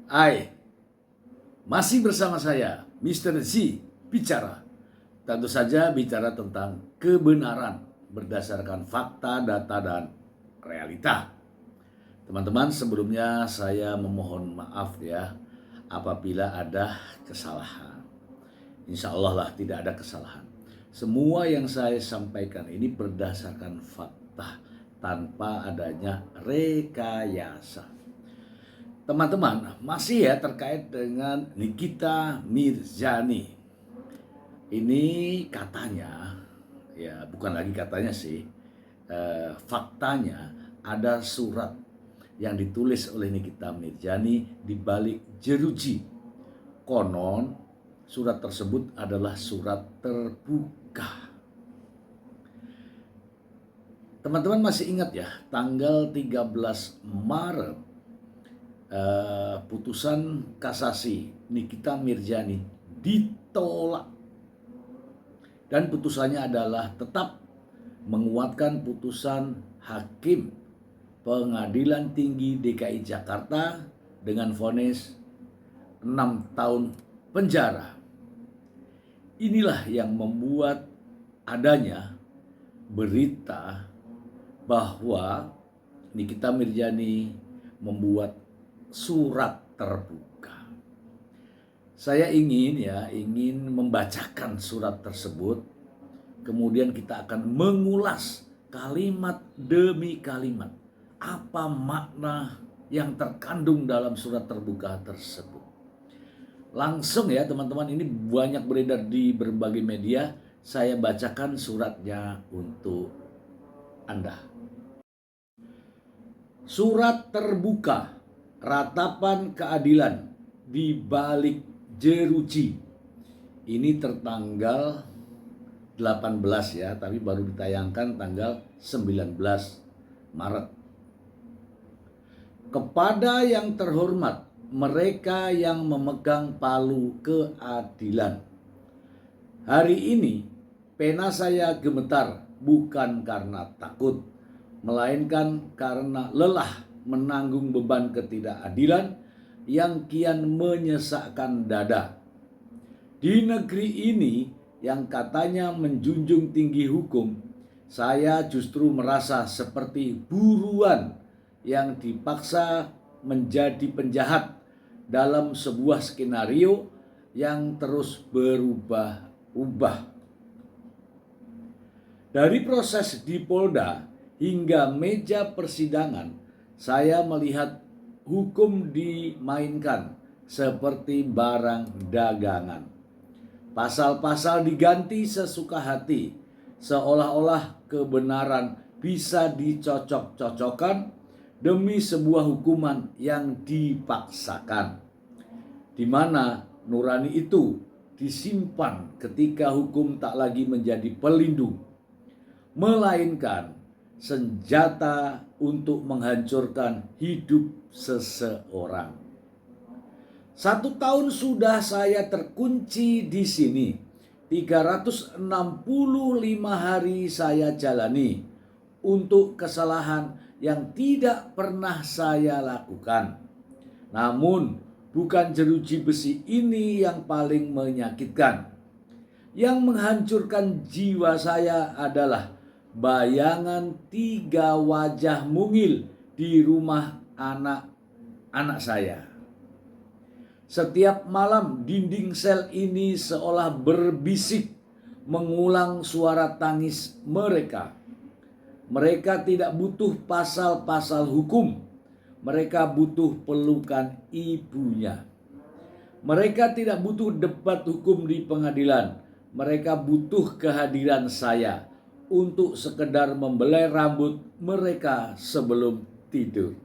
Hai, masih bersama saya, Mr. Z, bicara. Tentu saja bicara tentang kebenaran berdasarkan fakta, data, dan realita. Teman-teman, sebelumnya saya memohon maaf ya apabila ada kesalahan. Insya Allah lah tidak ada kesalahan. Semua yang saya sampaikan ini berdasarkan fakta tanpa adanya rekayasa. Teman-teman, masih ya terkait dengan Nikita Mirzani. Ini katanya, ya bukan lagi katanya sih, faktanya ada surat yang ditulis oleh Nikita Mirzani di balik jeruji. Konon surat tersebut adalah surat terbuka. Teman-teman masih ingat ya, tanggal 13 Maret putusan kasasi Nikita Mirzani ditolak, dan putusannya adalah tetap menguatkan putusan Hakim Pengadilan Tinggi DKI Jakarta dengan vonis 6 tahun penjara. Inilah yang membuat adanya berita bahwa Nikita Mirzani membuat surat terbuka. Saya ingin membacakan surat tersebut. Kemudian kita akan mengulas kalimat demi kalimat. Apa makna yang terkandung dalam surat terbuka tersebut. Langsung ya teman-teman, ini banyak beredar di berbagai media. Saya bacakan suratnya untuk Anda. Surat terbuka ratapan keadilan di balik jeruji. Ini tertanggal 18 ya, tapi baru ditayangkan tanggal 19 Maret. Kepada yang terhormat, mereka yang memegang palu keadilan. Hari ini pena saya gemetar bukan karena takut, melainkan karena lelah menanggung beban ketidakadilan yang kian menyesakkan dada. Di negeri ini yang katanya menjunjung tinggi hukum, saya justru merasa seperti buruan yang dipaksa menjadi penjahat dalam sebuah skenario yang terus berubah-ubah. Dari proses di Polda hingga meja persidangan, saya melihat hukum dimainkan seperti barang dagangan. Pasal-pasal diganti sesuka hati, seolah-olah kebenaran bisa dicocok-cocokkan demi sebuah hukuman yang dipaksakan, di mana nurani itu disimpan ketika hukum tak lagi menjadi pelindung, melainkan senjata untuk menghancurkan hidup seseorang. 1 tahun sudah saya terkunci di sini. 365 hari saya jalani untuk kesalahan yang tidak pernah saya lakukan. Namun bukan jeruji besi ini yang paling menyakitkan. Yang menghancurkan jiwa saya adalah bayangan 3 wajah mungil di rumah anak-anak saya. Setiap malam dinding sel ini seolah berbisik mengulang suara tangis mereka. Mereka tidak butuh pasal-pasal hukum. Mereka butuh pelukan ibunya. Mereka tidak butuh debat hukum di pengadilan. Mereka butuh kehadiran saya untuk sekedar membelai rambut mereka sebelum tidur.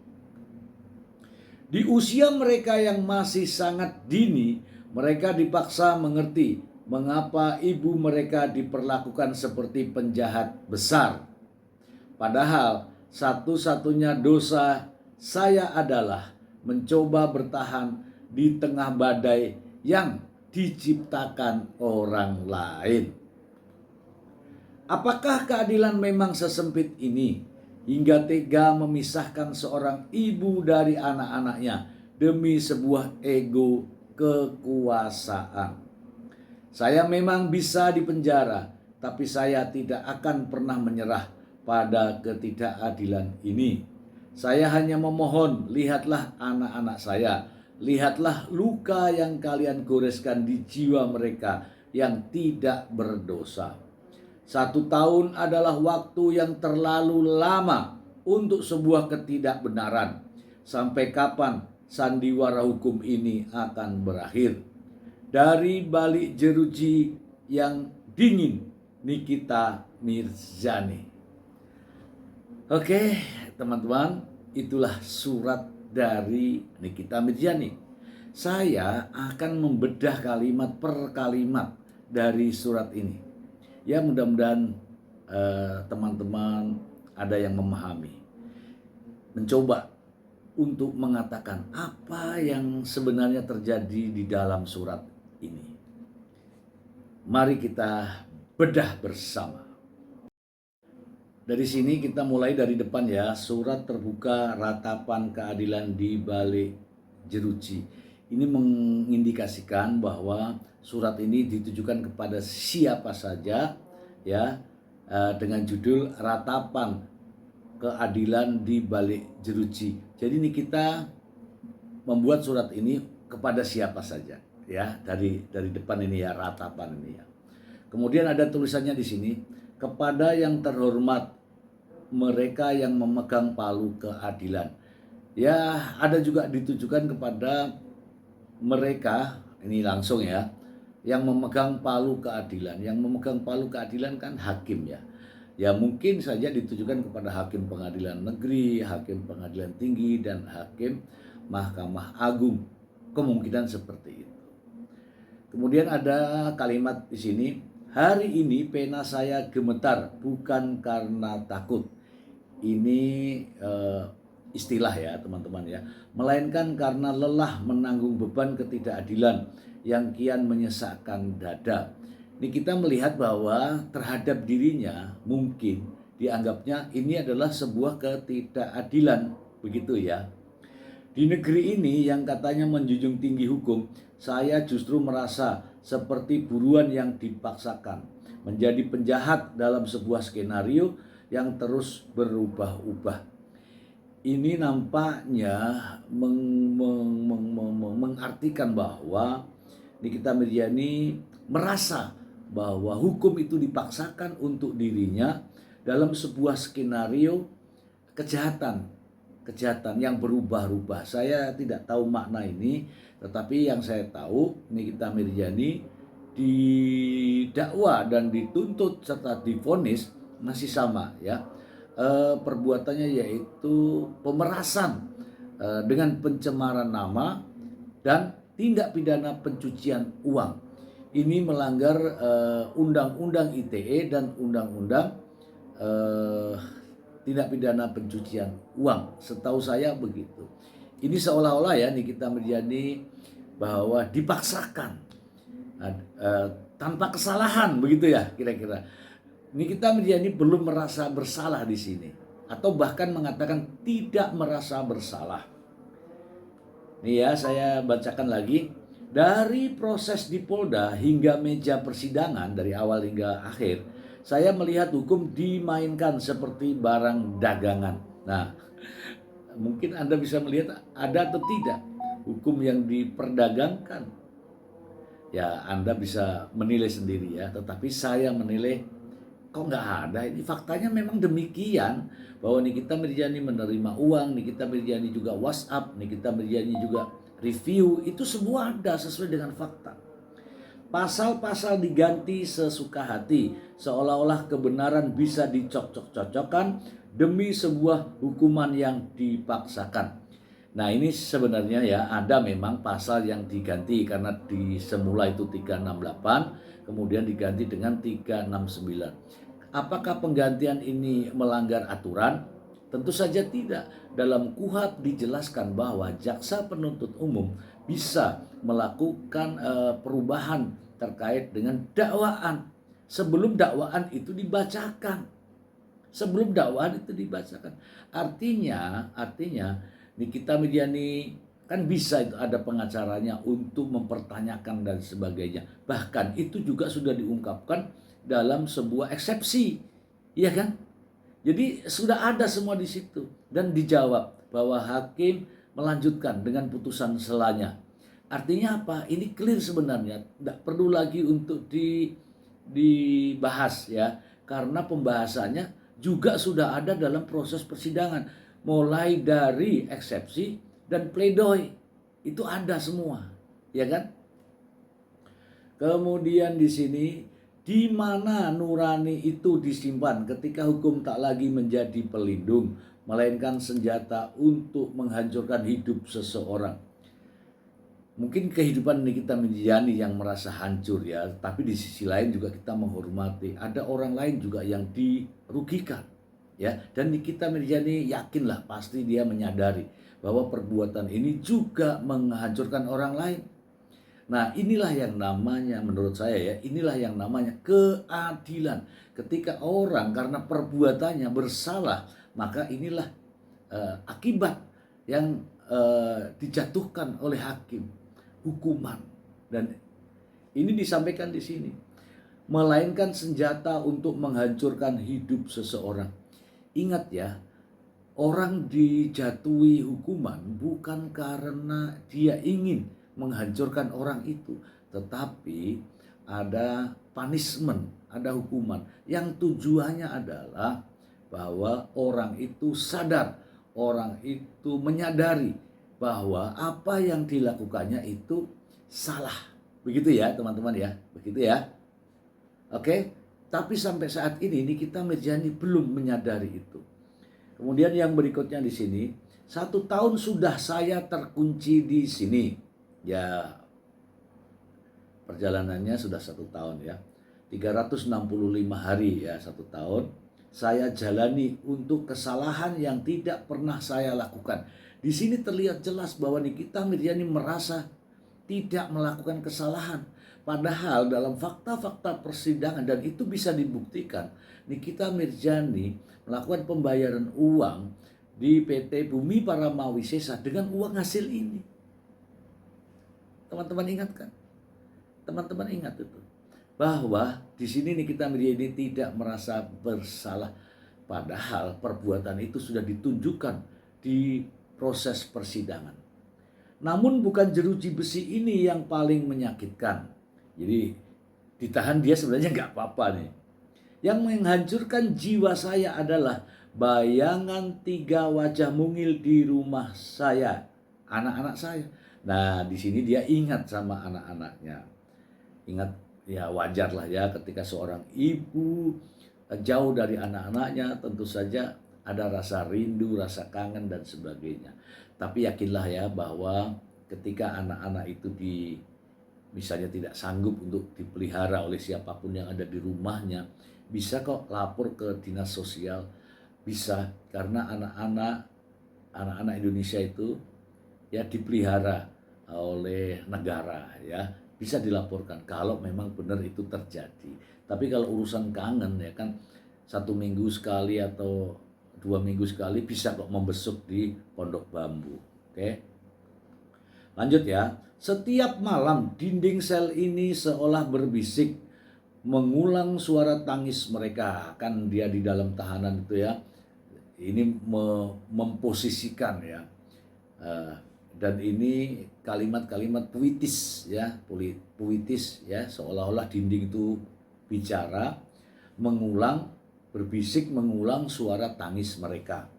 Di usia mereka yang masih sangat dini, mereka dipaksa mengerti mengapa ibu mereka diperlakukan seperti penjahat besar. Padahal satu-satunya dosa saya adalah mencoba bertahan di tengah badai yang diciptakan orang lain. Apakah keadilan memang sesempit ini hingga tega memisahkan seorang ibu dari anak-anaknya demi sebuah ego kekuasaan. Saya memang bisa dipenjara, tapi saya tidak akan pernah menyerah pada ketidakadilan ini. Saya hanya memohon, lihatlah anak-anak saya, lihatlah luka yang kalian goreskan di jiwa mereka yang tidak berdosa. 1 tahun adalah waktu yang terlalu lama untuk sebuah ketidakbenaran. Sampai kapan sandiwara hukum ini akan berakhir? Dari balik jeruji yang dingin, Nikita Mirzani. Oke, teman-teman, itulah surat dari Nikita Mirzani. Saya akan membedah kalimat per kalimat dari surat ini. Ya, mudah-mudahan teman-teman ada yang memahami. Mencoba untuk mengatakan apa yang sebenarnya terjadi di dalam surat ini. Mari kita bedah bersama. Dari sini kita mulai dari depan ya, surat terbuka ratapan keadilan di balik jeruji. Ini mengindikasikan bahwa surat ini ditujukan kepada siapa saja ya, dengan judul ratapan keadilan di balik jeruji. Jadi ini kita membuat surat ini kepada siapa saja ya, dari depan ini ya, ratapan ini ya. Kemudian ada tulisannya di sini, kepada yang terhormat mereka yang memegang palu keadilan. Ya, ada juga ditujukan kepada mereka, ini langsung ya, yang memegang palu keadilan. Yang memegang palu keadilan kan hakim ya. Ya mungkin saja ditujukan kepada hakim pengadilan negeri, hakim pengadilan tinggi, dan hakim Mahkamah Agung. Kemungkinan seperti itu. Kemudian ada kalimat di sini, hari ini pena saya gemetar bukan karena takut. Ini istilah ya teman-teman ya, melainkan karena lelah menanggung beban ketidakadilan yang kian menyesakkan dada. Ini kita melihat bahwa terhadap dirinya mungkin dianggapnya ini adalah sebuah ketidakadilan, begitu ya. Di negeri ini yang katanya menjunjung tinggi hukum, saya justru merasa seperti buruan yang dipaksakan, menjadi penjahat dalam sebuah skenario yang terus berubah-ubah. Ini nampaknya mengartikan bahwa Nikita Mirzani merasa bahwa hukum itu dipaksakan untuk dirinya dalam sebuah skenario kejahatan yang berubah-ubah. Saya tidak tahu makna ini, tetapi yang saya tahu Nikita Mirzani didakwa dan dituntut serta divonis masih sama ya. Perbuatannya yaitu pemerasan dengan pencemaran nama dan tindak pidana pencucian uang. Ini melanggar Undang-Undang ITE dan Undang-Undang tindak pidana pencucian uang. Setahu saya begitu. Ini seolah-olah ya Nikita Mirzani bahwa dipaksakan tanpa kesalahan, begitu ya kira-kira. Nikita Mirzani belum merasa bersalah di sini, atau bahkan mengatakan tidak merasa bersalah. Nih ya, saya bacakan lagi. Dari proses di Polda hingga meja persidangan dari awal hingga akhir, saya melihat hukum dimainkan seperti barang dagangan. Nah, mungkin Anda bisa melihat ada atau tidak hukum yang diperdagangkan. Ya, Anda bisa menilai sendiri ya, tetapi saya menilai kok nggak ada. Ini faktanya memang demikian, bahwa Nikita Mirzani menerima uang, Nikita Mirzani juga WhatsApp, Nikita Mirzani juga review, itu semua ada sesuai dengan fakta. Pasal-pasal diganti sesuka hati, seolah-olah kebenaran bisa dicocok-cocokkan demi sebuah hukuman yang dipaksakan. Nah ini sebenarnya ya ada memang pasal yang diganti, karena di semula itu 368, kemudian diganti dengan 369. Apakah penggantian ini melanggar aturan? Tentu saja tidak. Dalam KUHP dijelaskan bahwa jaksa penuntut umum bisa melakukan perubahan terkait dengan dakwaan sebelum dakwaan itu dibacakan. Artinya Nikita Mirzani Kan bisa itu ada pengacaranya untuk mempertanyakan dan sebagainya. Bahkan itu juga sudah diungkapkan dalam sebuah eksepsi, iya kan? Jadi sudah ada semua di situ dan dijawab bahwa hakim melanjutkan dengan putusan selanya. Artinya apa? Ini clear sebenarnya, tidak perlu lagi untuk dibahas ya, karena pembahasannya juga sudah ada dalam proses persidangan, mulai dari eksepsi dan pledoi itu ada semua, ya kan? Kemudian di sini, di mana nurani itu disimpan ketika hukum tak lagi menjadi pelindung, melainkan senjata untuk menghancurkan hidup seseorang. Mungkin kehidupan Nikita Mirzani yang merasa hancur ya, tapi di sisi lain juga kita menghormati ada orang lain juga yang dirugikan ya. Dan Nikita Mirzani yakinlah pasti dia menyadari bahwa perbuatan ini juga menghancurkan orang lain. Nah, inilah yang namanya, menurut saya ya, inilah yang namanya keadilan. Ketika orang karena perbuatannya bersalah, maka inilah akibat yang dijatuhkan oleh hakim, hukuman. Dan ini disampaikan di sini, melainkan senjata untuk menghancurkan hidup seseorang. Ingat ya, orang dijatuhi hukuman bukan karena dia ingin menghancurkan orang itu, tetapi ada punishment, ada hukuman yang tujuannya adalah bahwa orang itu sadar, orang itu menyadari bahwa apa yang dilakukannya itu salah. Begitu ya teman-teman ya, begitu ya. Oke, tapi sampai saat ini Nikita Mirzani belum menyadari itu. Kemudian yang berikutnya di sini, 1 tahun sudah saya terkunci di sini. Ya, perjalanannya sudah 1 tahun ya. 365 hari ya 1 tahun. Saya jalani untuk kesalahan yang tidak pernah saya lakukan. Di sini terlihat jelas bahwa Nikita Mirzani merasa tidak melakukan kesalahan. Padahal dalam fakta-fakta persidangan, dan itu bisa dibuktikan, Nikita Mirzani melakukan pembayaran uang di PT Bumi Paramawisesa dengan uang hasil ini. Teman-teman ingat kan? Teman-teman ingat itu. Bahwa di sini Nikita Mirzani tidak merasa bersalah. Padahal perbuatan itu sudah ditunjukkan di proses persidangan. Namun bukan jeruji besi ini yang paling menyakitkan. Jadi ditahan dia sebenarnya nggak apa-apa nih. Yang menghancurkan jiwa saya adalah bayangan 3 wajah mungil di rumah saya, anak-anak saya. Nah, di sini dia ingat sama anak-anaknya. Ingat ya, wajar lah ya ketika seorang ibu jauh dari anak-anaknya, tentu saja ada rasa rindu, rasa kangen dan sebagainya. Tapi yakinlah ya bahwa ketika anak-anak itu misalnya tidak sanggup untuk dipelihara oleh siapapun yang ada di rumahnya, bisa kok lapor ke dinas sosial, bisa, karena anak-anak Indonesia itu ya dipelihara oleh negara ya, bisa dilaporkan kalau memang benar itu terjadi. Tapi kalau urusan kangen ya kan, 1 minggu sekali atau 2 minggu sekali bisa kok membesuk di pondok bambu. Oke, lanjut ya. Setiap malam dinding sel ini seolah berbisik, mengulang suara tangis mereka. Kan dia di dalam tahanan itu ya, ini memposisikan ya, dan ini kalimat-kalimat puitis ya, puitis ya, seolah-olah dinding itu bicara, mengulang, berbisik, mengulang suara tangis mereka.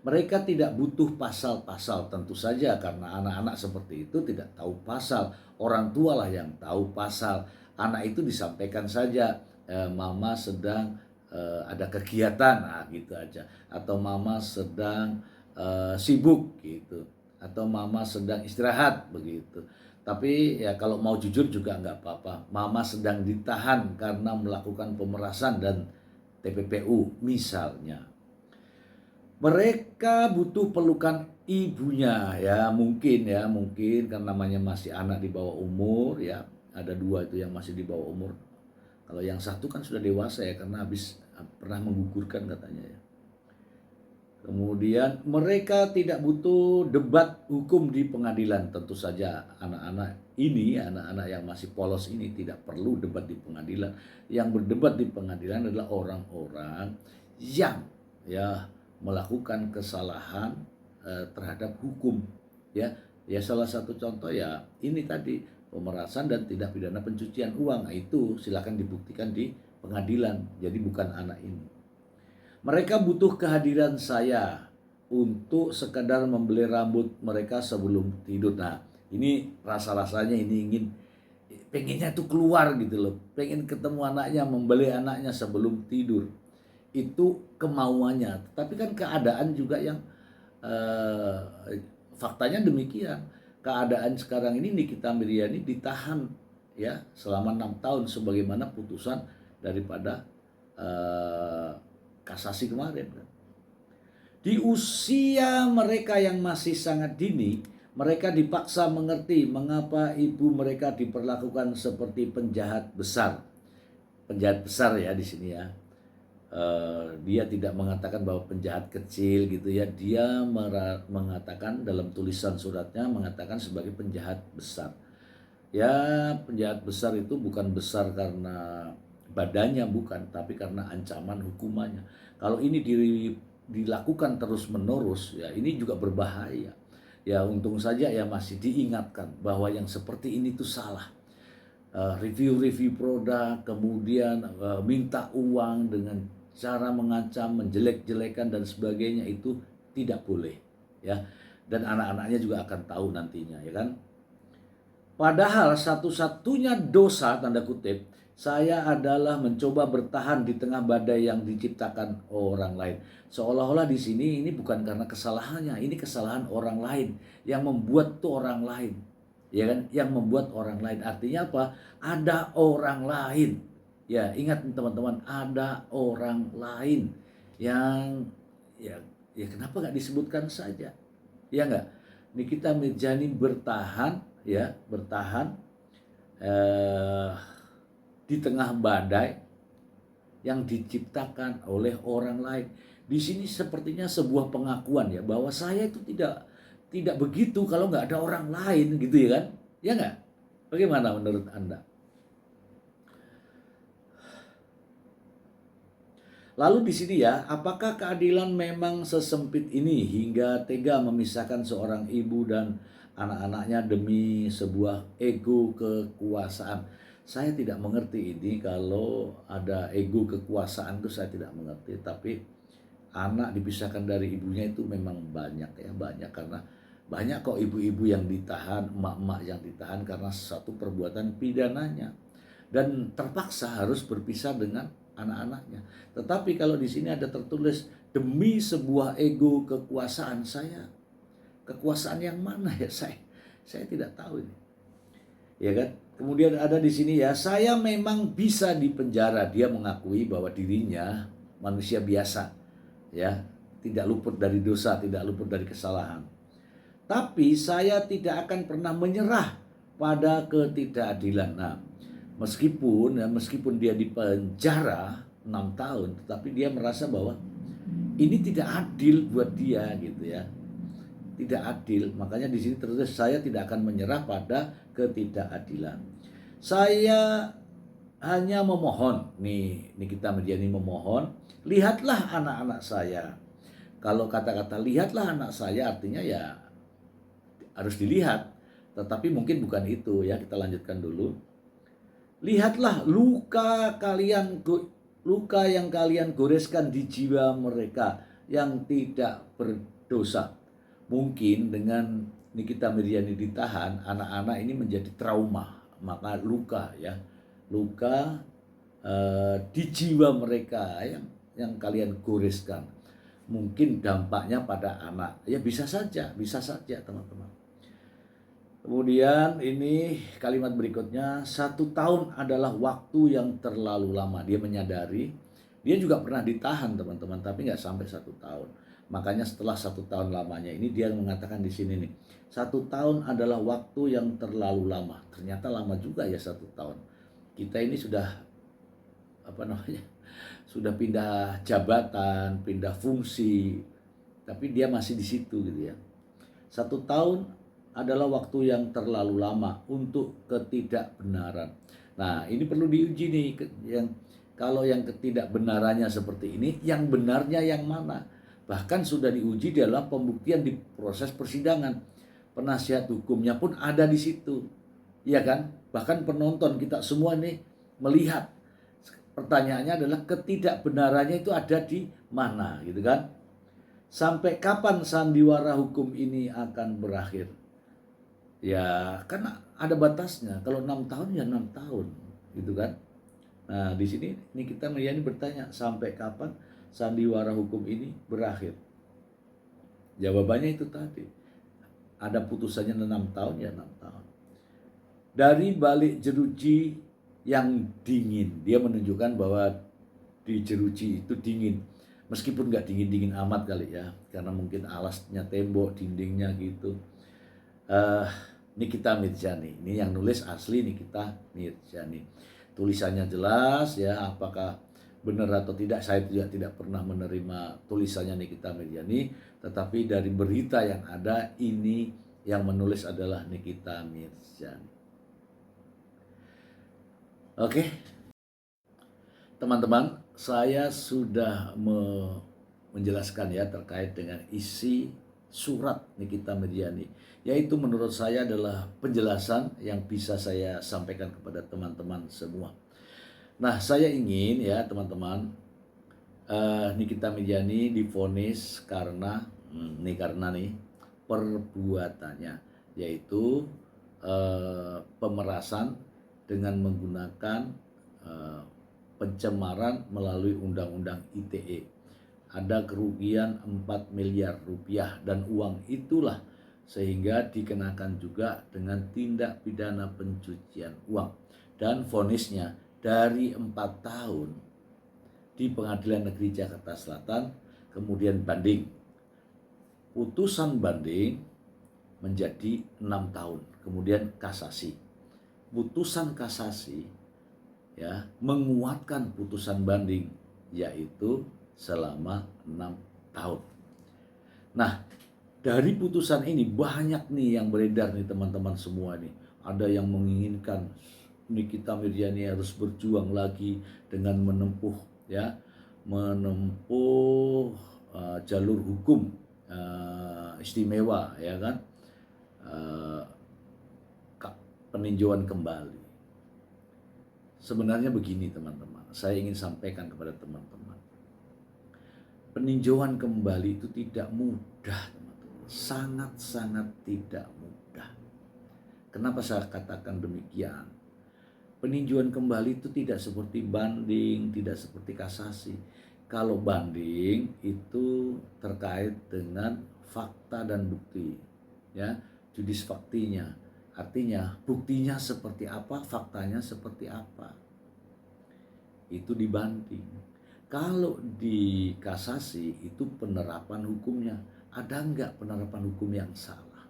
Mereka tidak butuh pasal-pasal, tentu saja karena anak-anak seperti itu tidak tahu pasal. Orang tua lah yang tahu pasal. Anak itu disampaikan saja, mama sedang ada kegiatan, nah gitu aja. Atau mama sedang sibuk gitu. Atau mama sedang istirahat begitu. Tapi ya kalau mau jujur juga nggak apa-apa. Mama sedang ditahan karena melakukan pemerasan dan TPPU misalnya. Mereka butuh pelukan ibunya ya, mungkin karena namanya masih anak di bawah umur ya, ada 2 itu yang masih di bawah umur. Kalau yang satu kan sudah dewasa ya, karena habis pernah menggugurkan katanya ya. Kemudian mereka tidak butuh debat hukum di pengadilan. Tentu saja anak-anak ini, anak-anak yang masih polos ini tidak perlu debat di pengadilan. Yang berdebat di pengadilan adalah orang-orang yang ya melakukan kesalahan terhadap hukum. Ya, ya salah satu contoh ya ini tadi pemerasan dan tindak pidana pencucian uang. Nah, itu silakan dibuktikan di pengadilan. Jadi bukan anak ini. Mereka butuh kehadiran saya untuk sekadar membeli rambut mereka sebelum tidur. Nah, ini rasa-rasanya ini ingin pengennya tuh keluar gitu loh. Pengen ketemu anaknya, membeli anaknya sebelum tidur. Itu kemauannya. Tapi kan keadaan juga yang eh, faktanya demikian. Keadaan sekarang ini Nikita Miryani ditahan ya selama 6 tahun sebagaimana putusan daripada eh, kasasi kemarin kan. Di usia mereka yang masih sangat dini, mereka dipaksa mengerti mengapa ibu mereka diperlakukan seperti penjahat besar. Penjahat besar ya di sini ya. Dia tidak mengatakan bahwa penjahat kecil gitu ya. Dia mengatakan dalam tulisan suratnya mengatakan sebagai penjahat besar. Ya, penjahat besar itu bukan besar karena badannya bukan, tapi karena ancaman hukumannya. Kalau ini dilakukan terus-menerus, ya ini juga berbahaya. Ya untung saja ya masih diingatkan bahwa yang seperti ini tuh salah. Review-review produk, kemudian minta uang dengan cara mengancam, menjelek-jelekan dan sebagainya itu tidak boleh, ya. Dan anak-anaknya juga akan tahu nantinya, ya kan? Padahal satu-satunya dosa tanda kutip saya adalah mencoba bertahan di tengah badai yang diciptakan orang lain. Seolah-olah di sini ini bukan karena kesalahannya, ini kesalahan orang lain yang membuat tuh orang lain. Ya kan? Yang membuat orang lain. Artinya apa? Ada orang lain. Ya, ingat teman-teman, ada orang lain yang ya kenapa nggak disebutkan saja? Ya enggak? Nikita Mirzani bertahan ya, bertahan eh, di tengah badai yang diciptakan oleh orang lain. Di sini sepertinya sebuah pengakuan ya bahwa saya itu tidak begitu kalau nggak ada orang lain gitu ya kan? Ya nggak? Bagaimana menurut Anda? Lalu di sini ya, apakah keadilan memang sesempit ini hingga tega memisahkan seorang ibu dan anak-anaknya demi sebuah ego kekuasaan? Saya tidak mengerti ini kalau ada ego kekuasaan itu saya tidak mengerti, tapi anak dipisahkan dari ibunya itu memang banyak ya, banyak karena banyak kok ibu-ibu yang ditahan, emak-emak yang ditahan karena satu perbuatan pidananya dan terpaksa harus berpisah dengan anak-anaknya. Tetapi kalau di sini ada tertulis demi sebuah ego kekuasaan, saya kekuasaan yang mana ya saya tidak tahu ini. Ya kan? Kemudian ada di sini ya, saya memang bisa dipenjara. Dia mengakui bahwa dirinya manusia biasa, ya, tidak luput dari dosa, tidak luput dari kesalahan. Tapi saya tidak akan pernah menyerah pada ketidakadilan. Nah, meskipun dia di penjara 6 tahun, tetapi dia merasa bahwa ini tidak adil buat dia gitu ya. Tidak adil. Makanya di sini tertulis saya tidak akan menyerah pada ketidakadilan. Saya hanya memohon, nih Nikita Mirzani memohon, lihatlah anak-anak saya. Kalau kata-kata lihatlah anak saya artinya ya harus dilihat, tetapi mungkin bukan itu ya. Kita lanjutkan dulu. Lihatlah luka yang kalian goreskan di jiwa mereka yang tidak berdosa. Mungkin dengan Nikita Mirzani ditahan, anak-anak ini menjadi trauma, maka luka ya, luka di jiwa mereka yang kalian goreskan. Mungkin dampaknya pada anak, ya bisa saja teman-teman. Kemudian ini kalimat berikutnya, 1 tahun adalah waktu yang terlalu lama. Dia menyadari, dia juga pernah ditahan teman-teman, tapi nggak sampai 1 tahun. Makanya setelah 1 tahun lamanya ini dia mengatakan di sini nih, 1 tahun adalah waktu yang terlalu lama. Ternyata lama juga ya 1 tahun. Kita ini sudah sudah pindah jabatan, pindah fungsi, tapi dia masih di situ gitu ya. 1 tahun adalah waktu yang terlalu lama untuk ketidakbenaran. Nah, ini perlu diuji nih, kalau yang ketidakbenarannya seperti ini, yang benarnya yang mana? Bahkan sudah diuji dalam pembuktian di proses persidangan. Penasihat hukumnya pun ada di situ, ya kan? Bahkan penonton kita semua nih melihat. Pertanyaannya adalah ketidakbenarannya itu ada di mana, gitu kan? Sampai kapan sandiwara hukum ini akan berakhir? Ya, karena ada batasnya. Kalau 6 tahun ya 6 tahun, gitu kan? Nah, di sini Nikita Mirzani bertanya, sampai kapan sandiwara hukum ini berakhir? Jawabannya itu tadi. Ada putusannya 6 tahun ya 6 tahun. Dari balik jeruji yang dingin, dia menunjukkan bahwa di jeruji itu dingin. Meskipun nggak dingin-dingin amat kali ya, karena mungkin alasnya tembok, dindingnya gitu. Nikita Mirzani, ini yang nulis asli Nikita Mirzani. Tulisannya jelas ya, apakah benar atau tidak saya juga tidak pernah menerima tulisannya Nikita Mirzani, tetapi dari berita yang ada ini yang menulis adalah Nikita Mirzani. Oke, teman-teman, saya sudah menjelaskan ya terkait dengan isi surat Nikita Mirzani, yaitu menurut saya adalah penjelasan yang bisa saya sampaikan kepada teman-teman semua. Nah, saya ingin ya teman-teman, Nikita Mirzani divonis karena perbuatannya, yaitu pemerasan dengan menggunakan pencemaran melalui Undang-Undang ITE. Ada kerugian 4 miliar rupiah dan uang itulah sehingga dikenakan juga dengan tindak pidana pencucian uang. Dan vonisnya dari 4 tahun di Pengadilan Negeri Jakarta Selatan, kemudian banding. Putusan banding menjadi 6 tahun, kemudian kasasi. Putusan kasasi ya menguatkan putusan banding, yaitu selama 6 tahun. Nah, dari putusan ini banyak nih yang beredar nih teman-teman semua nih. Ada yang menginginkan Nikita Mirzani harus berjuang lagi dengan menempuh jalur hukum istimewa ya kan, peninjauan kembali. Sebenarnya begini teman-teman, saya ingin sampaikan kepada teman-teman, peninjauan kembali itu tidak mudah teman-teman, sangat-sangat tidak mudah. Kenapa saya katakan demikian? Peninjauan kembali itu tidak seperti banding, tidak seperti kasasi. Kalau banding itu terkait dengan fakta dan bukti, ya, judis faktinya. Artinya buktinya seperti apa, faktanya seperti apa. Itu dibanding. Kalau di kasasi itu penerapan hukumnya. Ada enggak penerapan hukum yang salah?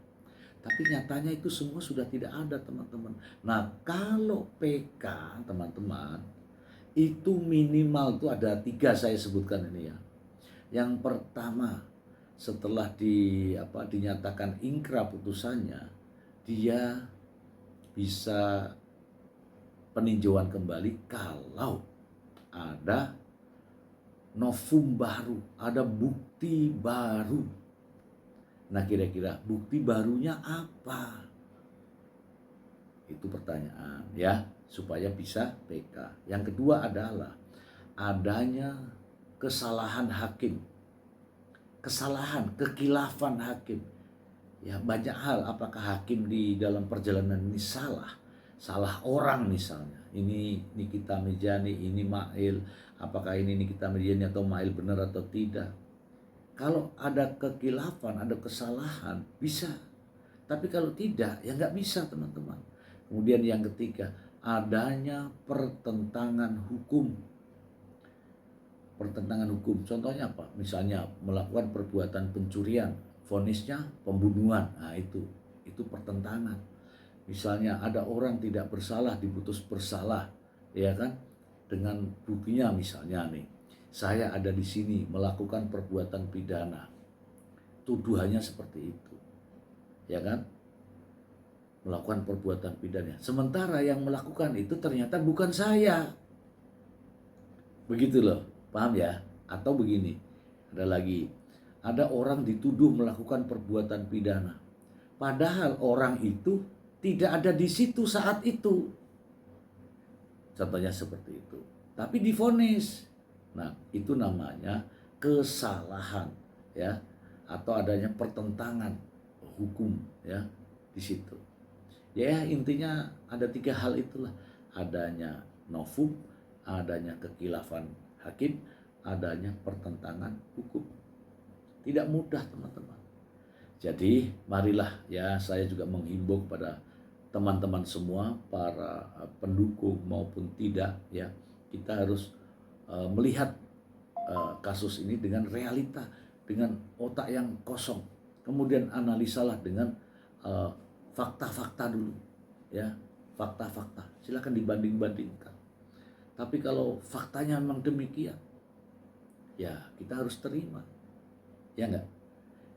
Tapi nyatanya itu semua sudah tidak ada teman-teman. Nah kalau PK teman-teman, itu minimal itu ada 3 saya sebutkan ini ya. Yang pertama, setelah dinyatakan ingkrah putusannya, dia bisa peninjauan kembali kalau ada novum baru, ada bukti baru. Nah kira-kira bukti barunya apa? Itu pertanyaan ya, supaya bisa PK. Yang kedua adalah adanya kesalahan hakim. Kesalahan, kekilafan hakim. Ya banyak hal, apakah hakim di dalam perjalanan ini salah orang misalnya. Ini Nikita Mirzani, ini Mail, apakah ini Nikita Mirzani atau Mail benar atau tidak. Kalau ada kekilafan, ada kesalahan, bisa. Tapi kalau tidak, ya nggak bisa teman-teman. Kemudian yang ketiga, adanya pertentangan hukum. Pertentangan hukum, contohnya apa? Misalnya melakukan perbuatan pencurian, vonisnya pembunuhan. Nah itu pertentangan. Misalnya ada orang tidak bersalah diputus bersalah, ya kan? Dengan buktinya misalnya nih, saya ada di sini melakukan perbuatan pidana. tuduhannya seperti itu, ya kan? Melakukan perbuatan pidana. Sementara yang melakukan itu ternyata bukan saya. Begitu loh, paham ya? Atau begini, ada lagi, ada orang dituduh melakukan perbuatan pidana. Padahal orang itu tidak ada di situ saat itu. Contohnya seperti itu. Tapi divonis. Nah, itu namanya kesalahan, ya, atau adanya pertentangan hukum, ya, di situ. Ya, intinya ada 3 hal itulah. Adanya novum, adanya kekhilafan hakim, adanya pertentangan hukum. Tidak mudah, teman-teman. Jadi, marilah ya, saya juga menghimbau kepada teman-teman semua, para pendukung maupun tidak, ya, kita harus melihat kasus ini dengan realita, dengan otak yang kosong. Kemudian analisalah dengan fakta-fakta dulu, ya, fakta-fakta. Silakan dibanding-bandingkan. Tapi kalau faktanya memang demikian, ya kita harus terima, ya enggak?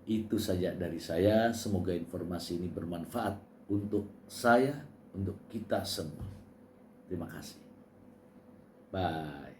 Itu saja dari saya. Semoga informasi ini bermanfaat untuk saya, untuk kita semua. Terima kasih. Bye.